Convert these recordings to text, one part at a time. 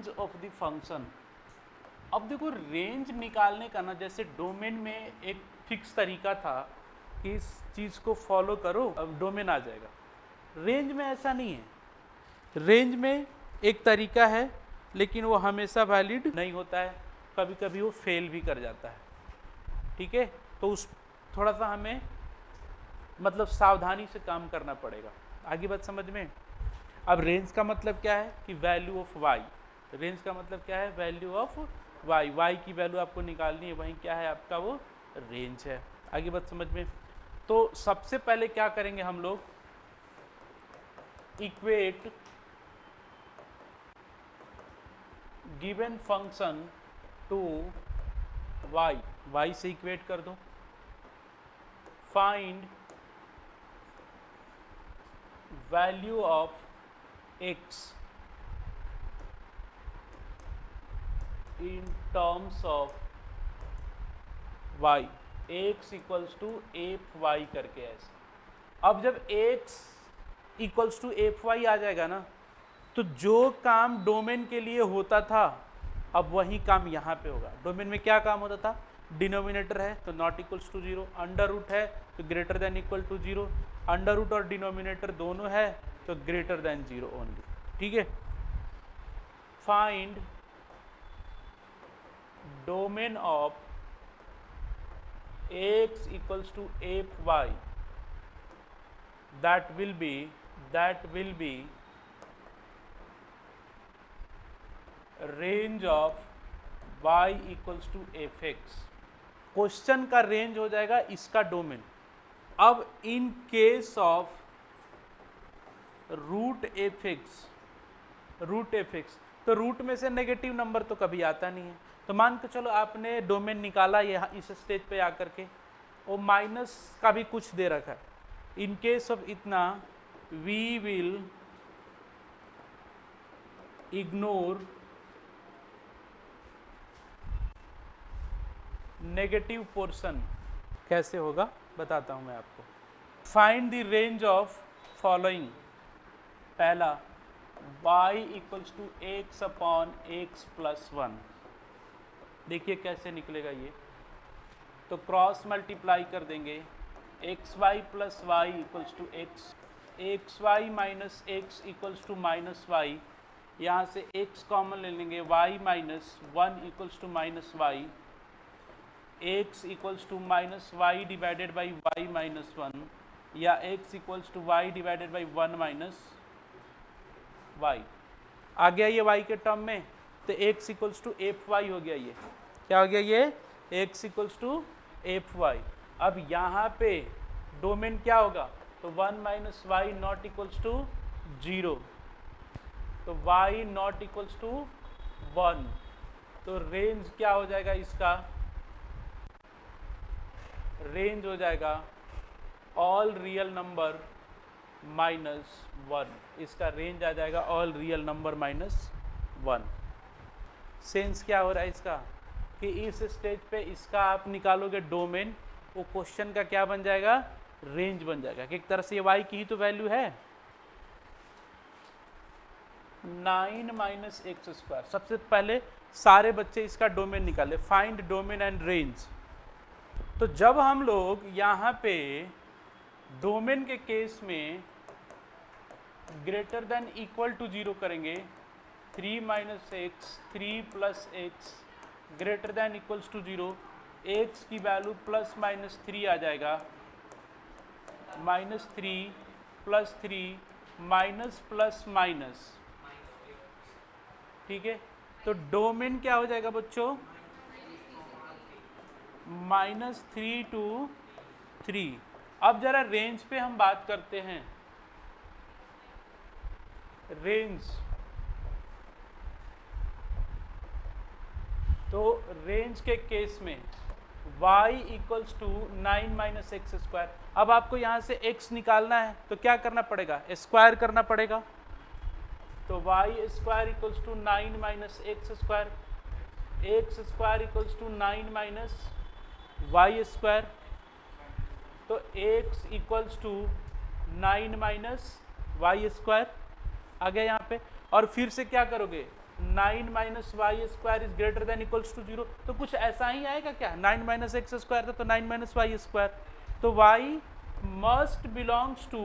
Range of the function. अब देखो range निकालने का ना, जैसे डोमेन में एक फिक्स तरीका था कि इस चीज़ को फॉलो करो अब डोमेन आ जाएगा। रेंज में ऐसा नहीं है। रेंज में एक तरीका है लेकिन वो हमेशा वैलिड नहीं होता है, कभी कभी वो फेल भी कर जाता है। ठीक है, तो उस थोड़ा सा हमें मतलब सावधानी से काम करना पड़ेगा। आगे बात समझ में। अब रेंज का मतलब क्या है कि वैल्यू ऑफ वाई। रेंज का मतलब क्या है? Value of y. वाई की वैल्यू आपको निकालनी है, वहीं क्या है आपका? वो रेंज है। आगे बात समझ में। तो सबसे पहले क्या करेंगे हम लोग? Equate given function to y. Y से इक्वेट कर दो। Find value of x in terms of y, x equals to f y करके ऐसे। अब जब x equals to f y आ जाएगा ना, तो जो काम डोमेन के लिए होता था अब वही काम यहाँ पे होगा। डोमेन में क्या काम होता था? डिनोमिनेटर है तो not equals to zero, under root है तो greater than equal to zero, under root और डिनोमिनेटर दोनों है तो ग्रेटर देन जीरो ओनली। ठीक है। Find domain of x equals to f y, that will be range of y equals to f x. Question का range हो जाएगा इसका डोमेन। अब in case of root f x, तो root में से नेगेटिव नंबर तो कभी आता नहीं है। तो मान के चलो आपने डोमेन निकाला यहाँ इस स्टेज पे आकर के, वो माइनस का भी कुछ दे रखा है। इन केस ऑफ इतना we will ignore negative portion. कैसे होगा बताता हूं मैं आपको। Find the range of following. पहला y equals to x upon x plus one. देखिए कैसे निकलेगा ये। तो क्रॉस मल्टीप्लाई कर देंगे, x y plus y equals to x, x y minus x equals to minus y. यहाँ से x कॉमन ले लेंगे, y minus one equals to minus Y, x equals to minus y divided by y minus one, या x equals to y divided by one minus y. आ गया ये y के term में, तो x equals to f y हो गया। ये क्या हो गया? ये x equals to f y. अब यहाँ पे डोमेन क्या होगा? तो one minus y not equals to zero, तो y not equals to one. तो रेंज क्या हो जाएगा इसका? रेंज हो जाएगा all real number minus one. इसका रेंज आ जाएगा all real number minus one. Sense क्या हो रहा है इसका? कि इस स्टेज पे इसका आप निकालोगे डोमेन, वो क्वेश्चन का क्या बन जाएगा? रेंज बन जाएगा। कि एक तरह से ये y की ही तो वैल्यू है, 9 माइनस एक्स स्क्वायर। सबसे पहले सारे बच्चे इसका डोमेन निकाले। Find domain and range. तो जब हम लोग यहाँ पे डोमेन के केस में greater than equal to zero करेंगे, 3 minus x, 3 plus x greater than equals to zero, x की वैल्यू प्लस माइनस 3 आ जाएगा, minus 3 plus 3 minus plus minus. ठीक है, तो डोमेन क्या हो जाएगा बच्चों? Minus 3 to 3। अब जरा रेंज पे हम बात करते हैं। रेंज, तो रेंज के केस में y equals to 9 minus x square. अब आपको यहाँ से x निकालना है तो क्या करना पड़ेगा? स्क्वायर करना पड़ेगा। तो y square equals to 9 minus x square, x square equals to 9 minus y square. तो x equals to 9 minus y square आ गया यहाँ पे। और फिर से क्या करोगे? 9 minus y square is greater than equals to 0, तो कुछ ऐसा ही आएगा क्या? 9 माइनस एक्स स्क्वायर था तो 9 माइनस वाई स्क्वायर, तो y must belongs to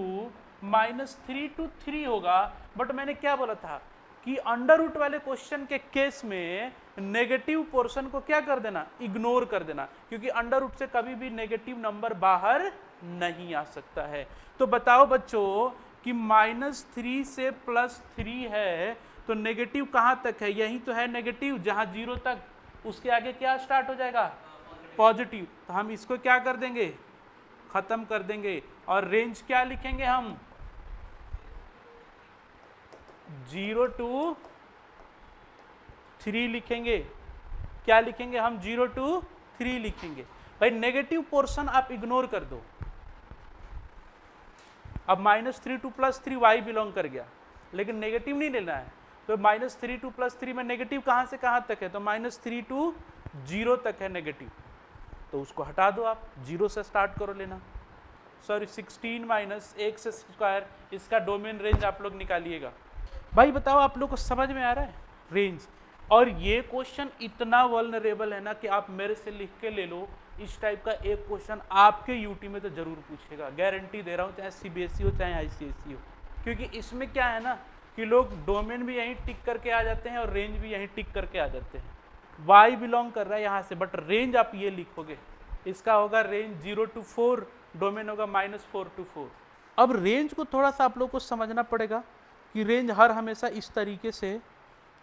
-3 to 3 होगा। बट मैंने क्या बोला था कि अंडर रूट वाले क्वेश्चन के केस में नेगेटिव पोर्शन को क्या कर देना, इग्नोर कर देना, क्योंकि अंडर रूट से कभी भी नेगेटिव नंबर बाहर नहीं आ सकता है। तो बताओ बच्चों कि -3 से +3 है तो नेगेटिव कहाँ तक है? यही तो है नेगेटिव, जहाँ 0 तक, उसके आगे क्या स्टार्ट हो जाएगा? पॉजिटिव। तो हम इसको क्या कर देंगे, खत्म कर देंगे, और रेंज क्या लिखेंगे हम? 0 to 3 लिखेंगे। क्या लिखेंगे हम? 0 to 3 लिखेंगे। भाई नेगेटिव पोर्शन आप इग्नोर कर दो। अब -3 to +3 y बिलोंग कर गया, लेकिन नेगेटिव नहीं लेना है, तो -3 to +3 में नेगेटिव कहाँ से कहाँ तक है? तो -3 to 0 तक है नेगेटिव, तो उसको हटा दो, आप 0 से स्टार्ट करो लेना। सॉरी 16 माइनस एक्स स्क्वायर, इसका डोमेन रेंज आप लोग निकालिएगा। भाई बताओ आप लोग को समझ में आ रहा है रेंज? और ये क्वेश्चन इतना वल्नरेबल है ना कि आप मेरे से लिख के ले लो, इस टाइप का एक क्वेश्चन आपके यूटी में तो जरूर पूछेगा, गारंटी दे रहा हूँ, चाहे सीबीएसई हो चाहे आईसीएसई हो। क्योंकि इसमें क्या है ना कि लोग डोमेन भी यहीं टिक करके आ जाते हैं और रेंज भी यहीं टिक करके आ जाते हैं। वाई बिलोंग कर रहा है यहाँ से, बट रेंज आप ये लिखोगे, इसका होगा रेंज 0 to 4, डोमेन होगा -4 to 4। अब रेंज को थोड़ा सा आप लोग को समझना पड़ेगा कि रेंज हर हमेशा इस तरीके से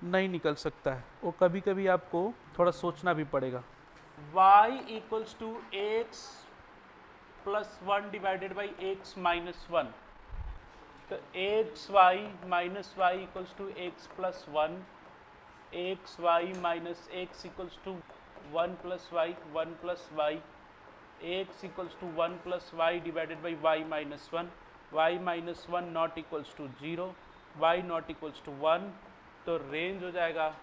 नहीं निकल सकता है, वो कभी कभी आपको थोड़ा सोचना भी पड़ेगा। y equals to x plus 1 divided by x minus 1, तो x y minus y equals to x plus 1, x y minus x equals to 1 plus y, 1 plus y, x equals to 1 plus y divided by y minus 1, y minus 1 not equals to 0, y not equals to 1, तो range हो जाएगा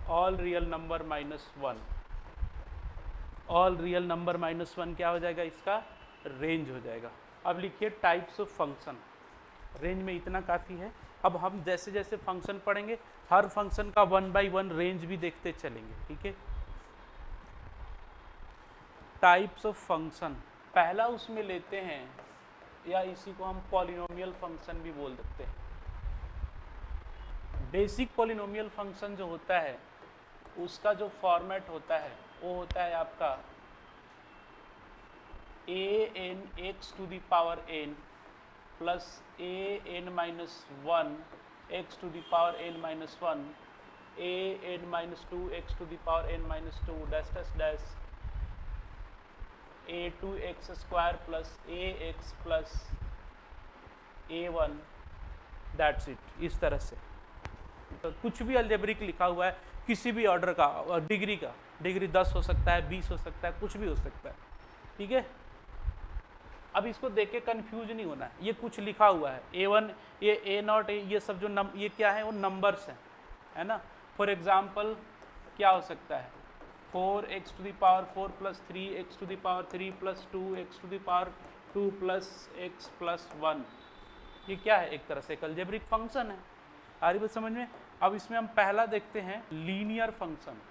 all real number -1। All real number -1 क्या हो जाएगा? इसका range हो जाएगा। अब लिखिए टाइप्स ऑफ फंक्शन। रेंज में इतना काफ़ी है। अब हम जैसे जैसे फंक्शन पढ़ेंगे हर फंक्शन का 1 by 1 रेंज भी देखते चलेंगे, ठीक है। टाइप्स ऑफ फंक्शन, पहला उसमें लेते हैं, या इसी को हम पॉलिनोमियल फंक्शन भी बोल सकते हैं। बेसिक पॉलिनोमियल फंक्शन जो होता है उसका जो फॉर्मेट होता है वो होता है आपका an x to the power n plus an minus 1 x to the power n minus 1 an minus 2 x to the power n minus 2 dash dash dash a2x square plus ax plus a1, that's it. इस तरह से तो कुछ भी algebraic लिखा हुआ है किसी भी ऑर्डर का, डिग्री का, डिग्री 10 हो सकता है, 20 हो सकता है, कुछ भी हो सकता है, ठीक है। अब इसको देख के कन्फ्यूज नहीं होना है, ये कुछ लिखा हुआ है A1, ये A0, ये सब जो ये क्या है वो नंबर्स हैं, है ना। फॉर एग्जाम्पल क्या हो सकता है 4x to the power 4 plus 3x to the power 3 plus 2x to the power 2 plus x plus 1, ये क्या है? एक तरह से अलजेब्रिक फंक्शन है। आ रही बात समझ में? अब इसमें हम पहला देखते हैं लीनियर फंक्शन।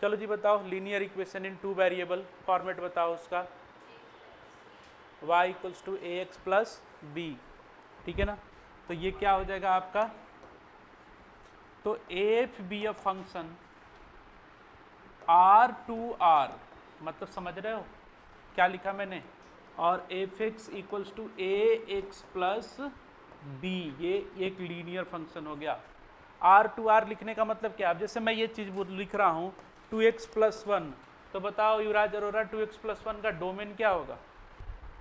चलो जी बताओ, linear equation in 2 variable, format बताओ उसका, y equals to a x plus b, ठीक है ना। तो ये क्या हो जाएगा आपका? तो F be a function R to R, मतलब समझ रहे हो क्या लिखा मैंने, और f x equals to a x plus b, ये एक लीनियर फंक्शन हो गया। R to R लिखने का मतलब क्या? अब जैसे मैं ये चीज़ लिख रहा हूँ 2x प्लस 1, तो बताओ युवराज अरोरा 2x प्लस 1 का डोमेन क्या होगा?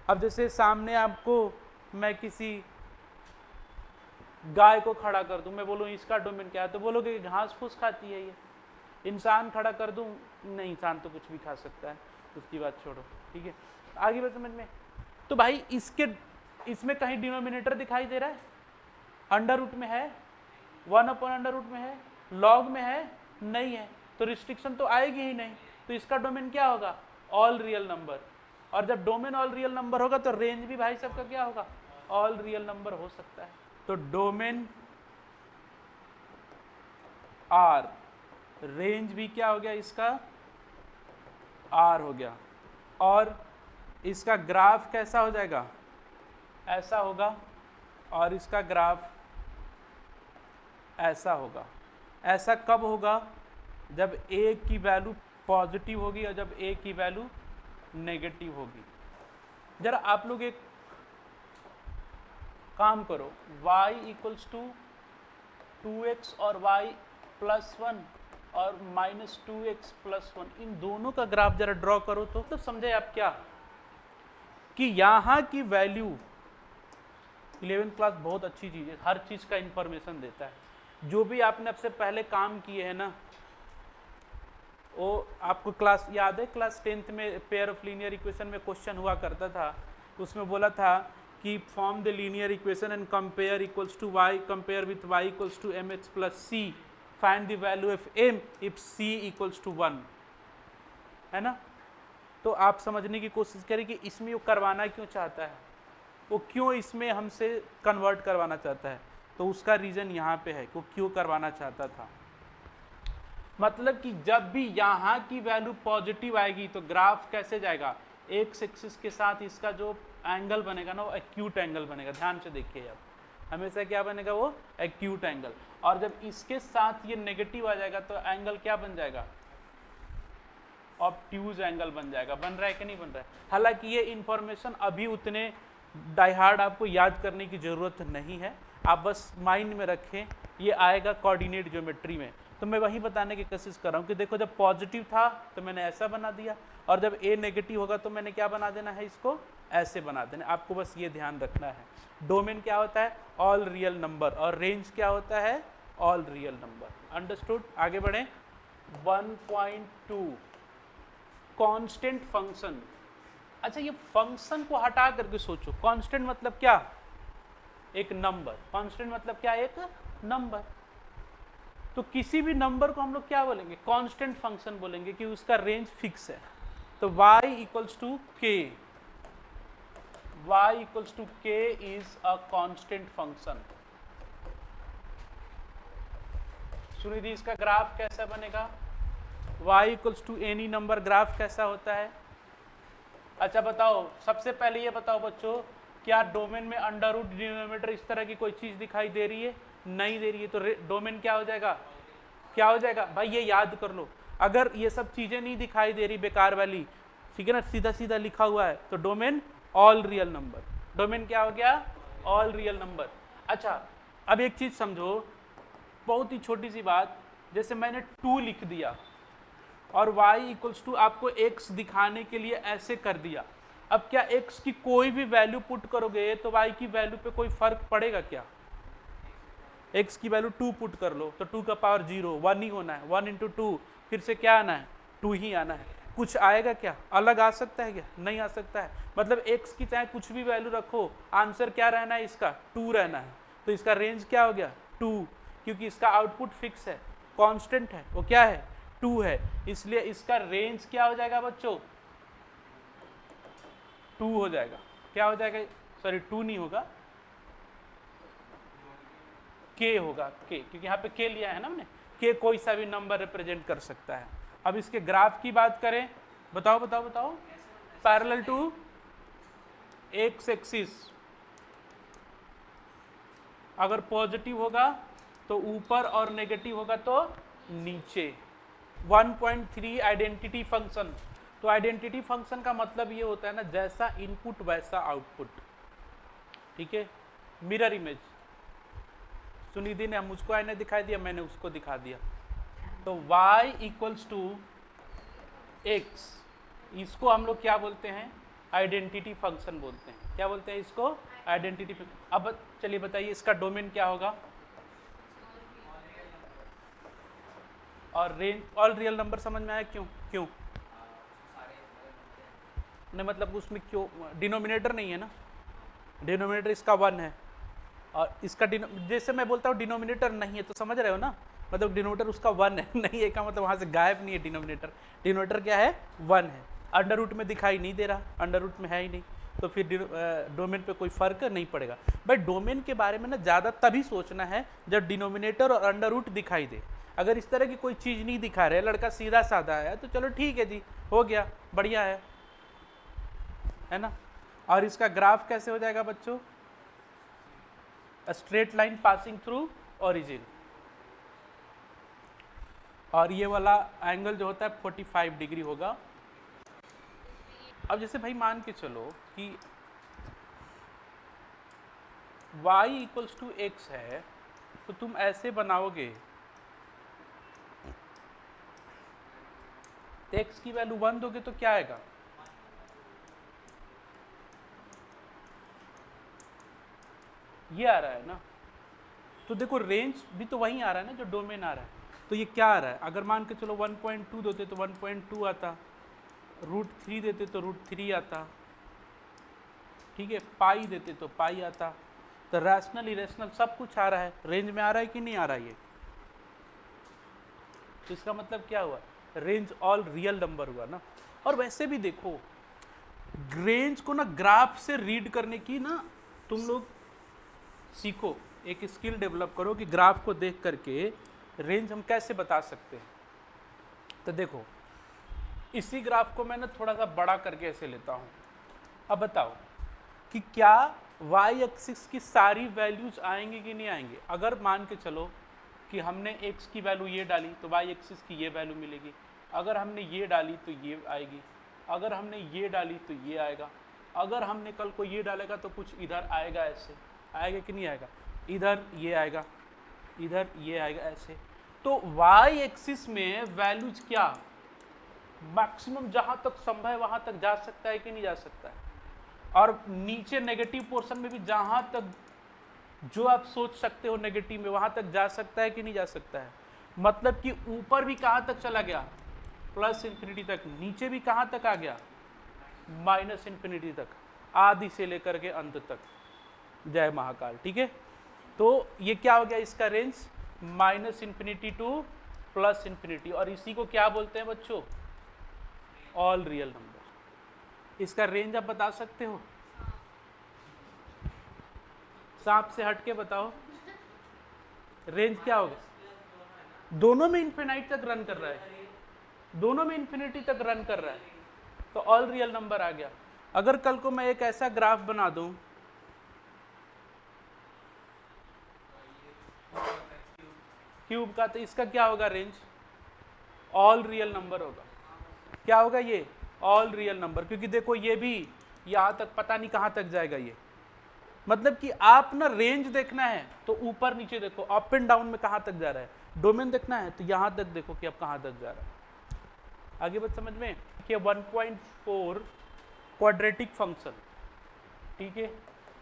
अब जैसे सामने आपको मैं किसी गाय को खड़ा कर दूं, मैं बोलूं इसका डोमेन क्या है, तो बोलोगे घास फूस खाती है ये। इंसान खड़ा कर दूं, नहीं इंसान तो कुछ भी खा सकता है, उसकी बात छोड़ो, ठीक है। आगे बात समझ में? तो भाई इसमें कहीं डिनोमिनेटर दिखाई दे रहा है? अंडर रूट में है, 1 अपॉन अंडर रूट में है, लॉग में है, नहीं है, तो रिस्ट्रिक्शन तो आएगी ही नहीं। तो इसका डोमेन क्या होगा? All real number. और जब डोमेन ऑल रियल नंबर होगा तो रेंज भी भाई सबका क्या होगा? ऑल रियल नंबर हो सकता है। तो डोमेन आर, रेंज भी क्या हो गया इसका, आर हो गया, और इसका ग्राफ कैसा हो जाएगा, ऐसा होगा, और इसका ग्राफ ऐसा होगा। ऐसा कब होगा, जब ए की वैल्यू पॉजिटिव होगी और जब ए की वैल्यू नेगेटिव होगी। जरा आप लोग एक काम करो, y इक्वल्स टू 2x और y प्लस 1 और माइनस 2x प्लस 1, इन दोनों का ग्राफ जरा ड्रॉ करो तो समझे आप क्या, कि यहाँ की वैल्यू, 11th क्लास बहुत अच्छी चीज़ है, हर चीज़ का इंफॉर्मेशन देता है। जो भी आपने अब से पहले काम किए हैं ना, वो आपको क्लास याद है, क्लास 10th में पेयर ऑफ लीनियर इक्वेशन में क्वेश्चन हुआ करता था, उसमें बोला था कि form the linear equation and compare equals to y, compare with y equals to m x plus c, find the value of m if c equals to 1, है ना। तो आप समझने की कोशिश करें कि इसमें वो करवाना क्यों चाहता है, वो क्यों इसमें हमसे कन्वर्ट करवाना चाहता है, तो उसका रीज़न यहाँ पे है कि वो क्यों करवाना चाहता था। मतलब कि जब भी यहाँ की वैल्यू पॉजिटिव आएगी तो ग्राफ कैसे जाएगा, एक्स एक्सिस के साथ इसका जो एंगल बनेगा ना वो एक्यूट एंगल बनेगा। ध्यान से देखिए, अब हमेशा क्या बनेगा, वो एक्यूट एंगल। और जब इसके साथ ये नेगेटिव आ जाएगा तो एंगल क्या बन जाएगा, ऑब्ट्यूज एंगल बन जाएगा। बन रहा है कि नहीं बन रहा है। हालांकि ये इंफॉर्मेशन अभी उतने डाइहार्ड आपको याद करने की ज़रूरत नहीं है, आप बस माइंड में रखें, ये आएगा कोऑर्डिनेट ज्योमेट्री में। तो मैं वही बताने की कोशिश कर रहा हूँ कि देखो, जब पॉजिटिव था तो मैंने ऐसा बना दिया, और जब ए नेगेटिव होगा तो मैंने क्या बना देना है, इसको ऐसे बना देना। आपको बस ये ध्यान रखना है। डोमेन क्या होता है, ऑल रियल नंबर, और रेंज क्या होता है, ऑल रियल नंबर। अंडरस्टूड। आगे बढ़ें। 1.2 कांस्टेंट फंक्शन। अच्छा, ये फंक्शन को हटा करके सोचो, कांस्टेंट मतलब क्या, एक नंबर। कांस्टेंट मतलब क्या, एक नंबर। तो किसी भी नंबर को हम लोग क्या बोलेंगे, कांस्टेंट फंक्शन बोलेंगे, कि उसका रेंज फिक्स है। तो y equals to k, y equals to k is a constant function. सुनिए, इसका ग्राफ कैसा बनेगा, y equals to any number, graph कैसा होता है। अच्छा बताओ, सबसे पहले ये बताओ बच्चों, क्या डोमेन में अंडर रूट डिनोमिनेटर इस तरह की कोई चीज दिखाई दे रही है, नहीं दे रही है। तो डोमेन क्या हो जाएगा, क्या हो जाएगा भाई, ये याद कर लो। अगर ये सब चीजें नहीं दिखाई दे रही बेकार वाली, ठीक है ना, सीधा सीधा लिखा हुआ है, तो domain all real number. Domain क्या हो गया, ऑल रियल नंबर। अच्छा, अब एक चीज समझो, बहुत ही छोटी सी बात, जैसे मैंने 2 लिख दिया और y इक्वल्स टू आपको x दिखाने के लिए ऐसे कर दिया। अब क्या x की कोई भी वैल्यू पुट करोगे तो y की वैल्यू पे कोई फर्क पड़ेगा क्या। x की वैल्यू 2 पुट कर लो तो 2 का पावर 0, 1 ही होना है। 1 इंटू 2, फिर से क्या आना है, 2 ही आना है। कुछ आएगा क्या, अलग आ सकता है क्या, नहीं आ सकता है। मतलब x की चाहे कुछ भी वैल्यू रखो, आंसर क्या रहना है, इसका 2 रहना है। तो इसका रेंज क्या हो गया, 2, क्योंकि इसका आउटपुट फिक्स है, कांस्टेंट है, वो क्या है, 2 है। इसलिए इसका रेंज क्या हो जाएगा बच्चों, 2 हो जाएगा। क्या हो जाएगा, सॉरी 2 नहीं होगा, k होगा, k, क्योंकि यहाँ पे k लिया है ना हमने। k कोई सा भी नंबर रिप्रेजेंट कर सकता है। अब इसके ग्राफ की बात करें, बताओ बताओ बताओ। पैरेलल टू एक्स एक्सिस, अगर पॉजिटिव होगा तो ऊपर और नेगेटिव होगा तो नीचे। 1.3 आइडेंटिटी फंक्शन। तो आइडेंटिटी फंक्शन का मतलब ये होता है ना, जैसा इनपुट वैसा आउटपुट, ठीक है, मिरर इमेज। सुनिधि ने मुझको आईने दिखाई दिया, मैंने उसको दिखा दिया। तो y इक्वल्स टू एक्स, इसको हम लोग क्या बोलते हैं, आइडेंटिटी फंक्शन बोलते हैं। क्या बोलते हैं इसको, आइडेंटिटी फंक्शन। अब चलिए बताइए इसका डोमेन क्या होगा, और रेंज ऑल रियल नंबर। समझ में आया क्यों, क्यों नहीं, मतलब उसमें क्यों, डिनोमिनेटर नहीं है ना, डिनोमिनेटर इसका 1 है, और इसका जैसे मैं बोलता हूँ डिनोमिनेटर नहीं है, तो समझ रहे हो ना, मतलब डिनोमिनेटर उसका 1 है, नहीं है का मतलब वहाँ से गायब नहीं है डिनोमिनेटर। डिनोमिनेटर क्या है, 1 है। अंडर रूट में दिखाई नहीं दे रहा, अंडर रूट में है ही नहीं, तो फिर डोमेन पे कोई फर्क नहीं पड़ेगा। भाई डोमेन के बारे में ना ज़्यादा तभी सोचना है जब डिनोमिनेटर और अंडर रूट दिखाई दे। अगर इस तरह की कोई चीज नहीं दिखा रहे, लड़का सीधा साधा है, तो चलो ठीक है जी, हो गया, बढ़िया है ना। और इसका ग्राफ कैसे हो जाएगा बच्चों? Straight line passing through origin, और ये वाला एंगल जो होता है 45 डिग्री होगा। अब जैसे भाई मान के चलो कि y इक्वल्स टू एक्स है, तो तुम ऐसे बनाओगे, x की वैल्यू 1 दोगे तो क्या आएगा? ये आ रहा है ना। तो देखो रेंज भी तो वही आ रहा है ना जो डोमेन आ रहा है। तो ये क्या आ रहा है? अगर मान के चलो 1.2 देते तो 1.2 आता, √3 देते तो √3 आता, ठीक है, पाई देते तो पाई आता। तो रैशनल इरेशनल सब कुछ आ रहा है, रेंज में आ रहा है कि नहीं आ रहा है ये? तो इसका मतलब क्या हुआ? रेंज ऑल रियल नंबर हुआ ना। और वैसे भी देखो, रेंज को ना ग्राफ से रीड करने की ना तुम लोग सीखो, एक स्किल डेवलप करो कि ग्राफ को देख करके रेंज हम कैसे बता सकते हैं। तो देखो, इसी ग्राफ को मैं ना थोड़ा सा बड़ा करके ऐसे लेता हूँ। अब बताओ कि क्या y एक्सिस की सारी वैल्यूज आएंगी कि नहीं आएंगी? अगर मान के चलो कि हमने x की वैल्यू ये डाली तो y एक्सिस की ये वैल्यू मिलेगी, अगर हमने ये डाली तो ये आएगी, अगर हमने ये डाली तो ये आएगा, अगर हमने कल को ये डालेगा तो कुछ इधर आएगा, ऐसे आएगा कि नहीं आएगा? इधर ये आएगा, इधर ये आएगा, ऐसे। तो y एक्सिस में वैल्यूज क्या मैक्सिमम जहां तक संभव है वहां तक जा सकता है कि नहीं जा सकता है? और नीचे नेगेटिव पोर्शन में भी जहां तक जो आप सोच सकते हो नेगेटिव में वहां तक जा सकता है कि नहीं जा सकता है? मतलब कि ऊपर भी कहां तक चला गया? प्लस इंफिनिटी तक। नीचे भी कहां तक आ गया? माइनस इंफिनिटी तक, आदि से लेकर के अंत तक। जय महाकाल। ठीक है, तो ये क्या हो गया इसका range? Minus infinity two plus infinity. और इसी को क्या बोलते हैं बच्चों? All real number. इसका रेंज आप बता सकते हो? सांप से हट के बताओ, रेंज क्या होगा? दोनों में इंफिनाइट तक रन कर रहा है, दोनों में इंफिनिटी तक रन कर रहा है, तो ऑल रियल नंबर आ गया। अगर कल को मैं एक ऐसा ग्राफ बना दूं, क्यूब का, तो इसका क्या होगा रेंज? ऑल रियल नंबर होगा। क्या होगा ये? All real number. क्योंकि देखो ये भी यहां तक पता नहीं कहां तक जाएगा ये। मतलब कि आप ना रेंज देखना है तो ऊपर नीचे देखो, अप एंड डाउन में कहां तक जा रहा है। डोमेन देखना है तो यहां तक देखो कि अब कहां तक जा रहा है। आगे बात समझ में कि 1.4 क्वाड्रेटिक फंक्शन, ठीक है।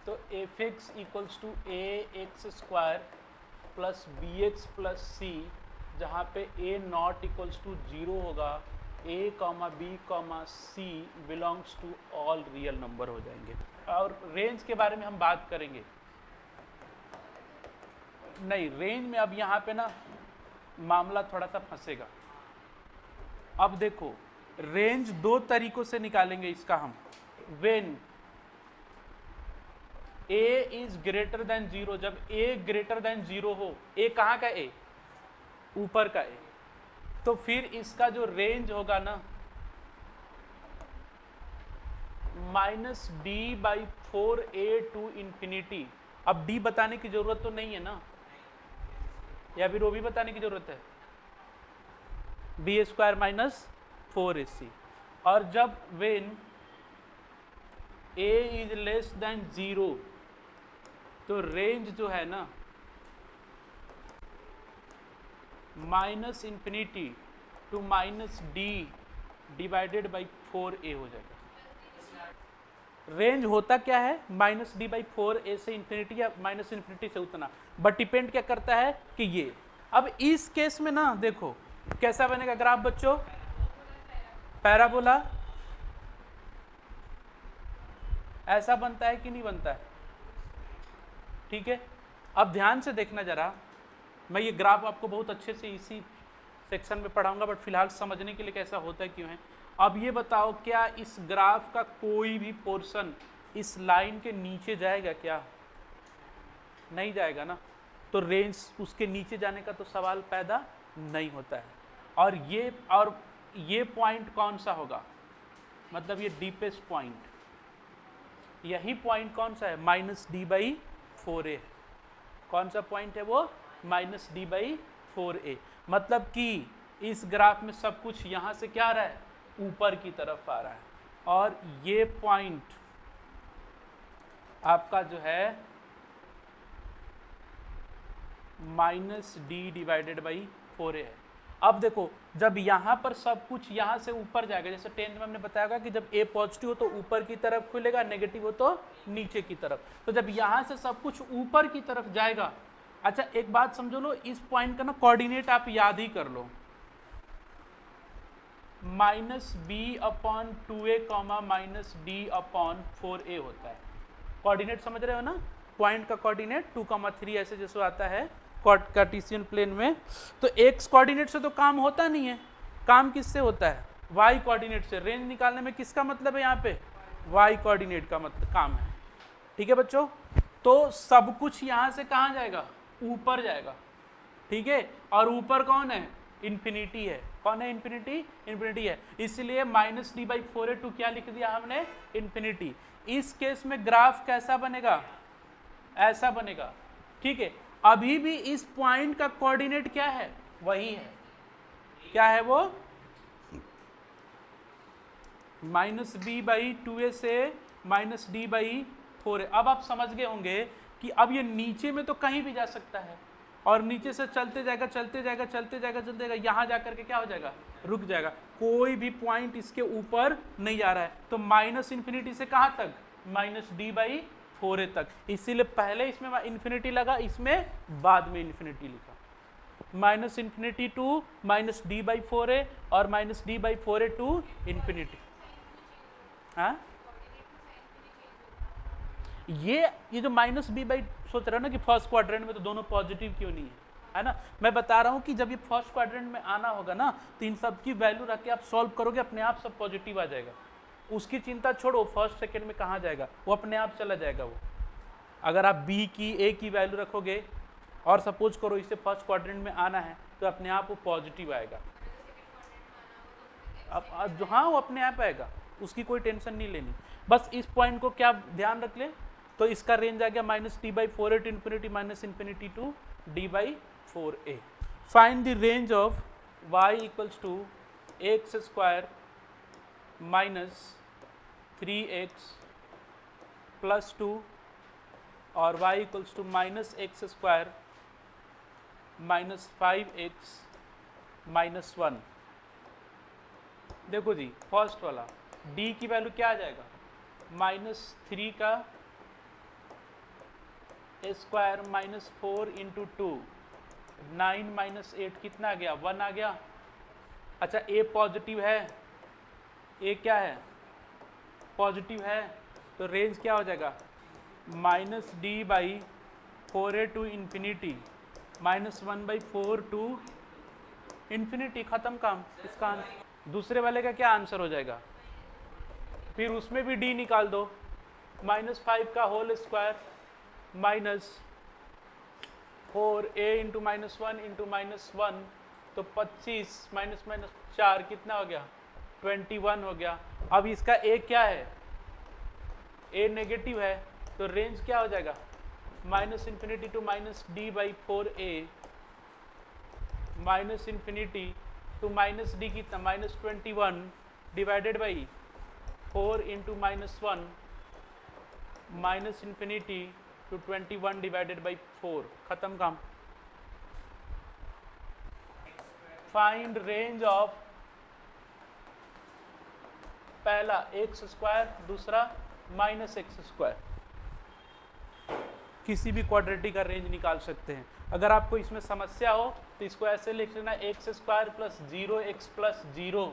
तो f x equals to a x square plus b x plus c, जहाँ पे ए नॉट इक्वल्स टू 0 होगा, a comma b comma c belongs to all real number हो जाएंगे। और रेंज के बारे में हम बात करेंगे नहीं, रेंज में अब यहाँ पे ना मामला थोड़ा सा फंसेगा। अब देखो रेंज दो तरीकों से निकालेंगे इसका हम। When a is greater then 0, जब a ग्रेटर देन 0 हो, a कहाँ का a? ऊपर का a, तो फिर इसका जो रेंज होगा ना -d/4a टू इंफिनिटी। अब d बताने की जरूरत तो नहीं है ना, या फिर वो भी बताने की जरूरत है? b² - 4ac। और जब when a is less than 0, तो रेंज जो है ना -∞ टू -d/4a हो जाएगा। रेंज होता क्या है? -d/4a से इंफिनिटी या -∞ से उतना, बट डिपेंड क्या करता है कि ये। अब इस केस में ना देखो कैसा बनेगा ग्राफ बच्चों? पैराबोला ऐसा बनता है कि नहीं बनता है? ठीक है, अब ध्यान से देखना जरा। मैं ये ग्राफ आपको बहुत अच्छे से इसी सेक्शन में पढ़ाऊंगा, बट फिलहाल समझने के लिए कैसा होता है क्यों है। अब ये बताओ, क्या इस ग्राफ का कोई भी पोर्शन इस लाइन के नीचे जाएगा क्या? नहीं जाएगा ना, तो रेंज उसके नीचे जाने का तो सवाल पैदा नहीं होता है। और ये पॉइंट कौन सा होगा, मतलब ये डीपेस्ट पॉइंट, यही पॉइंट कौन सा है, -d/4a। कौन सा पॉइंट है वो, -d/4a। मतलब कि इस ग्राफ में सब कुछ यहां से क्या आ रहा है, ऊपर की तरफ आ रहा है, और ये पॉइंट आपका जो है -d/4a है। अब देखो, जब यहाँ पर सब कुछ यहाँ से ऊपर जाएगा, जैसे 10th में हमने बताया कि जब a पॉजिटिव हो तो ऊपर की तरफ खुलेगा, नेगेटिव हो तो नीचे की तरफ। तो जब यहाँ से सब कुछ ऊपर की तरफ जाएगा, अच्छा एक बात समझो लो, इस पॉइंट का ना कोऑर्डिनेट आप याद ही कर लो, -b/2a, -d/4a होता है। कोऑर्डिनेट समझ रहे हो ना, पॉइंट का कोऑर्डिनेट 2,3 ऐसे जैसे आता है कार्टेशियन प्लेन में। तो एक्स कोऑर्डिनेट से तो काम होता नहीं है, काम किससे होता है, वाई कोऑर्डिनेट से। रेंज निकालने में किसका मतलब है, यहाँ पे वाई कोऑर्डिनेट का मतलब काम है। ठीक है बच्चों, तो सब कुछ यहाँ से कहाँ जाएगा, ऊपर जाएगा। ठीक है, और ऊपर कौन है, इन्फिनिटी है। कौन है, इन्फिनिटी, इन्फिनिटी है। इसलिए -d/4a टू क्या लिख दिया हमने, इन्फिनिटी। इस केस में ग्राफ कैसा बनेगा, ऐसा बनेगा। ठीक है, अभी भी इस पॉइंट का कोऑर्डिनेट क्या है, वही है, क्या है वो, -b/2a से -d/4a। अब आप समझ गए होंगे कि अब ये नीचे में तो कहीं भी जा सकता है, और नीचे से चलते जाएगा चलते जाएगा चलते जाएगा चलते जाएगा, यहाँ जाकर के क्या हो जाएगा, रुक जाएगा। कोई भी पॉइंट इसके ऊपर नहीं जा रहा है। तो -∞ से कहाँ तक, -d/4a तक। इसीलिए पहले इसमें इन्फिनिटी लगा, इसमें बाद में इन्फिनिटी लिखा। -∞ टू -d/4a और -d/4a टू इन्फिनिटी। हाँ, ये जो -b/, सोच रहे हो ना कि फर्स्ट क्वाड्रेंट में तो दोनों पॉजिटिव क्यों नहीं है ना। मैं बता रहा हूँ कि जब ये फर्स्ट क्वाड्रेंट में आना होगा ना, तो इन सब की वैल्यू रख के आप सॉल्व करोगे, अपने आप सब पॉजिटिव आ जाएगा। उसकी चिंता छोड़ो, फर्स्ट सेकंड में कहाँ जाएगा, वो अपने आप चला जाएगा वो। अगर आप बी की, ए की वैल्यू रखोगे, और सपोज करो इसे फर्स्ट क्वाड्रेंट में आना है, तो अपने आप वो पॉजिटिव आएगा। अब जो, हाँ वो अपने आप आएगा, उसकी कोई टेंशन नहीं लेनी। बस इस पॉइंट को क्या ध्यान रख ले, तो इसका रेंज आ गया -d/4a to infinity -∞ to d/4a। Find the range of y equals to x² -3x + 2 और y equals to -x² -5x -1। देखो जी, फर्स्ट वाला d की वैल्यू क्या आ जाएगा, -3 का स्क्वायर -4 × 2, 9 - 8 कितना आ गया, 1 आ गया। अच्छा a पॉजिटिव है, a क्या है, पॉजिटिव है, तो रेंज क्या हो जाएगा, -d/4a to infinity -1/4 to infinity. खत्म काम इसका। दूसरे वाले का क्या आंसर हो जाएगा, फिर उसमें भी d निकाल दो, -5 का होल स्क्वायर -4a × -1 × -1, तो 25 -4 कितना हो गया, 21 हो गया। अब इसका a क्या है, a नेगेटिव है, तो रेंज क्या हो जाएगा, -∞ टू -d/4a -∞ टू -d कितना, -21 divided by 4 × -1 -∞ to 21 divided by 4। खत्म काम। फाइंड रेंज ऑफ पहला x², दूसरा -x²। किसी भी क्वाड्रेटिक का रेंज निकाल सकते हैं। अगर आपको इसमें समस्या हो तो इसको ऐसे लिख लेना, x² + 0x + 0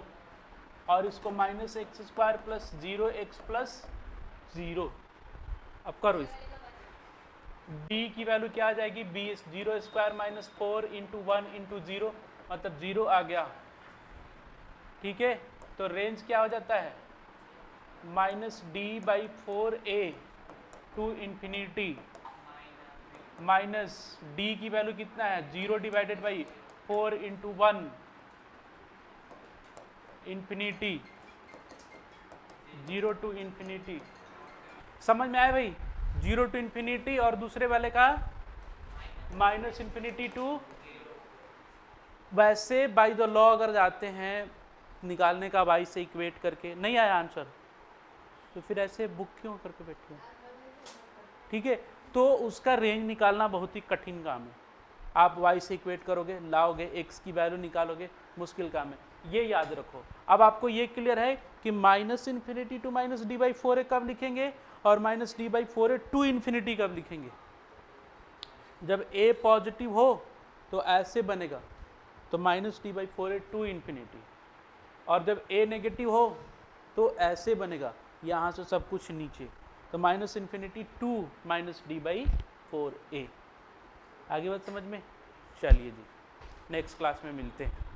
और इसको -x² + 0x + 0। अब करो इस d की वैल्यू क्या आ जाएगी, b 0² - 4 × 1 × 0, मतलब 0 आ गया। ठीक है, तो रेंज क्या हो जाता है, -d/4a to infinity, minus d की वैल्यू कितना है, 0 divided by 4 into 1 infinity 0 to infinity. समझ में आया भाई? 0 टू इंफिनिटी और दूसरे वाले का माइनस इंफिनिटी टू। वैसे बाय द लॉ अगर जाते हैं निकालने का y से इक्वेट करके, नहीं आया आंसर तो फिर ऐसे बुक क्यों करके बैठे हो? ठीक है, तो उसका रेंज निकालना बहुत ही कठिन काम है। आप y से इक्वेट करोगे, लाओगे, x की वैल्यू निकालोगे, मुश्किल काम है, ये याद रखो। अब आपको ये क्लियर है कि minus infinity to minus d by 4a कब लिखेंगे और minus d by 4a to infinity कब लिखेंगे? जब a पॉजिटिव हो तो ऐसे बनेगा, तो minus d by 4a to infinity, और जब a नेगेटिव हो तो ऐसे बनेगा, यहाँ से सब कुछ नीचे, तो minus infinity to minus d by 4a। आगे बात समझ में? चलिए जी, नेक्स्ट क्लास में मिलते हैं।